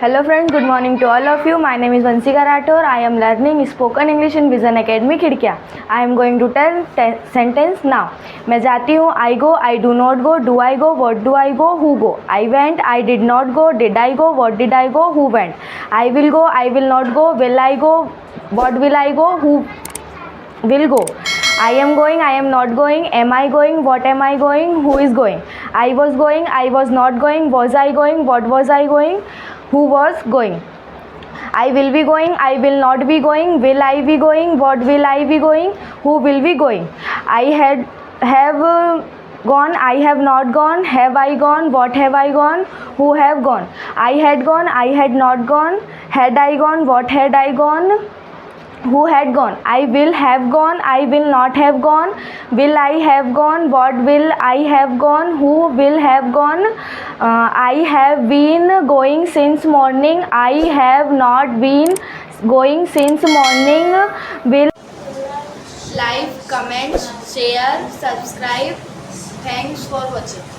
Hello friends, good morning to all of you. My name is Vanshika Rathore. I am learning spoken English in Vision Academy Khirkiya. I am going to tell sentence now. मैं जाती हूँ, I go, I do not go, do I go, what do I go, who go. I went, I did not go, did I go, what did I go, who went. I will go, I will not go, will I go, what will I go, who will go. I am going, I am not going, am I going, what am I going, who is going. I was going, I was not going, was I going, what was I going, who was going. I will be going, I will not be going, will I be going, what will I be going, who will be going. I have gone, I have not gone, have I gone, what have I gone, who have gone. I had gone, I had not gone, had I gone, what had I gone, who had gone. I will have gone, I will not have gone, will I have gone, what will I have gone, who will have gone. I have been going since morning, I have not been going since morning. Will like, comment, share, subscribe. Thanks for watching.